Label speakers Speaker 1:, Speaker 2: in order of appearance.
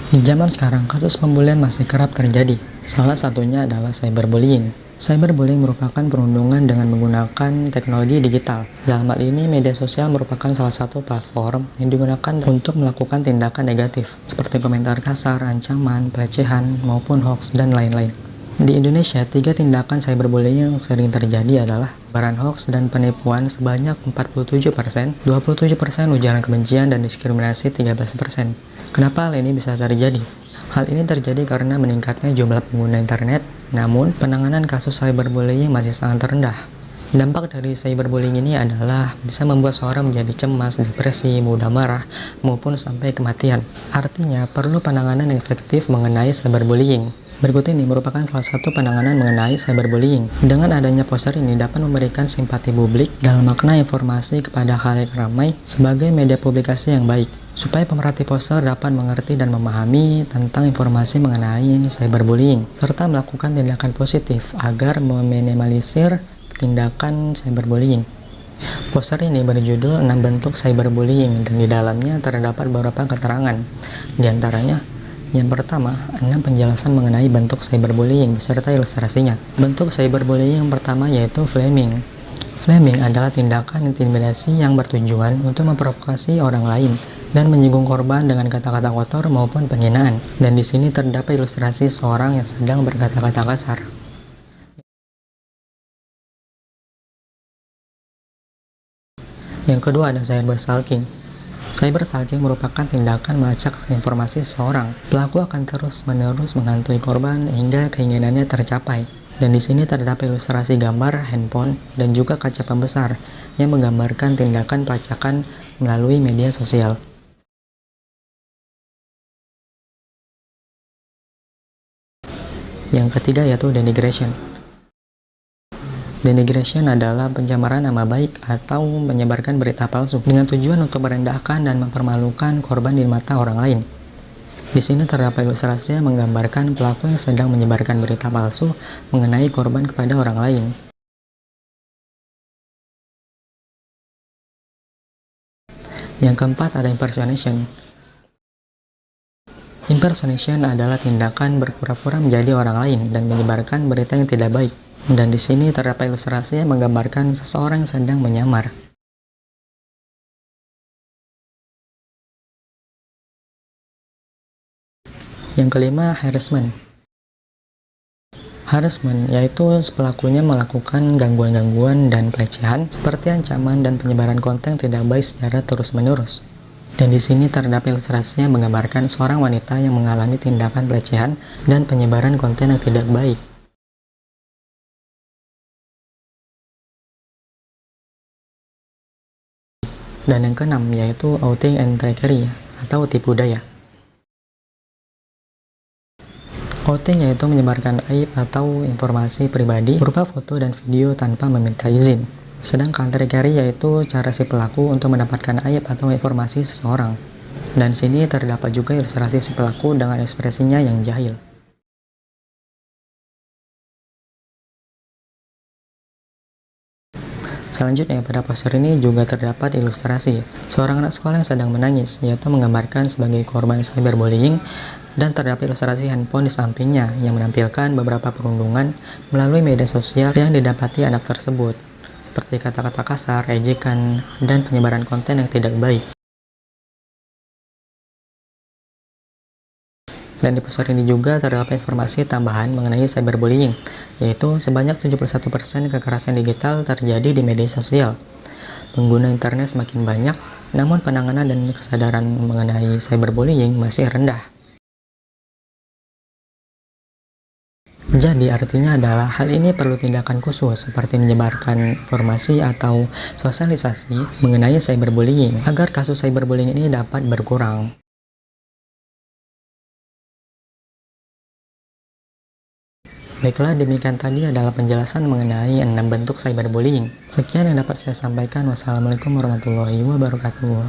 Speaker 1: Di zaman sekarang, kasus pembulian masih kerap terjadi. Salah satunya adalah cyberbullying. Cyberbullying merupakan perundungan dengan menggunakan teknologi digital. Dalam hal ini, media sosial merupakan salah satu platform yang digunakan untuk melakukan tindakan negatif, seperti komentar kasar, ancaman, pelecehan, maupun hoax, dan lain-lain. Di Indonesia, 3 tindakan cyberbullying yang sering terjadi adalah penyebaran hoax dan penipuan sebanyak 47%, 27% ujaran kebencian, dan diskriminasi 13%. Kenapa hal ini bisa terjadi? Hal ini terjadi karena meningkatnya jumlah pengguna internet, namun penanganan kasus cyberbullying masih sangat rendah. Dampak dari cyberbullying ini adalah bisa membuat seorang menjadi cemas, depresi, mudah marah, maupun sampai kematian. Artinya, perlu penanganan yang efektif mengenai cyberbullying. Berikut ini merupakan salah satu penanganan mengenai cyberbullying. Dengan adanya poster ini dapat memberikan simpati publik dalam makna informasi kepada khalayak ramai sebagai media publikasi yang baik, supaya pemerhati poster dapat mengerti dan memahami tentang informasi mengenai cyberbullying, serta melakukan tindakan positif agar meminimalisir tindakan cyberbullying. Poster ini berjudul 6 bentuk cyberbullying dan di dalamnya terdapat beberapa keterangan. Di antaranya, yang pertama, 6 penjelasan mengenai bentuk cyberbullying beserta ilustrasinya. Bentuk cyberbullying yang pertama yaitu flaming. Flaming adalah tindakan intimidasi yang bertujuan untuk memprovokasi orang lain dan menyinggung korban dengan kata-kata kotor maupun penghinaan. Dan di sini terdapat ilustrasi seorang yang sedang berkata-kata kasar. Yang kedua ada cyberstalking. Cyberstalking merupakan tindakan melacak informasi seseorang. Pelaku akan terus-menerus menghantui korban hingga keinginannya tercapai. Dan di sini terdapat ilustrasi gambar handphone dan juga kaca pembesar yang menggambarkan tindakan pelacakan melalui media sosial. Yang ketiga yaitu denigration. Denigration adalah pencemaran nama baik atau menyebarkan berita palsu dengan tujuan untuk merendahkan dan mempermalukan korban di mata orang lain. Di sini terdapat ilustrasi yang menggambarkan pelaku yang sedang menyebarkan berita palsu mengenai korban kepada orang lain. Yang keempat ada impersonation. Impersonation adalah tindakan berpura-pura menjadi orang lain dan menyebarkan berita yang tidak baik. Dan di sini terdapat ilustrasi yang menggambarkan seseorang yang sedang menyamar. Yang kelima, harassment. Harassment yaitu pelakunya melakukan gangguan-gangguan dan pelecehan seperti ancaman dan penyebaran konten tidak baik secara terus-menerus. Dan di sini terdapat ilustrasi yang menggambarkan seorang wanita yang mengalami tindakan pelecehan dan penyebaran konten yang tidak baik. Dan yang keenam yaitu outing and trickery atau tipu daya. Outing yaitu menyebarkan aib atau informasi pribadi berupa foto dan video tanpa meminta izin. Sedangkan trickery yaitu cara si pelaku untuk mendapatkan aib atau informasi seseorang. Dan sini terdapat juga ilustrasi si pelaku dengan ekspresinya yang jahil. Selanjutnya, pada poster ini juga terdapat ilustrasi seorang anak sekolah yang sedang menangis, yaitu menggambarkan sebagai korban cyberbullying, dan terdapat ilustrasi handphone di sampingnya yang menampilkan beberapa perundungan melalui media sosial yang didapati anak tersebut, seperti kata-kata kasar, ejekan, dan penyebaran konten yang tidak baik. Dan di poster ini juga terdapat informasi tambahan mengenai cyberbullying, yaitu sebanyak 71% kekerasan digital terjadi di media sosial. Pengguna internet semakin banyak, namun penanganan dan kesadaran mengenai cyberbullying masih rendah. Jadi artinya adalah hal ini perlu tindakan khusus seperti menyebarkan informasi atau sosialisasi mengenai cyberbullying agar kasus cyberbullying ini dapat berkurang. Baiklah, demikian tadi adalah penjelasan mengenai 6 bentuk cyberbullying. Sekian yang dapat saya sampaikan. Wassalamualaikum warahmatullahi wabarakatuh.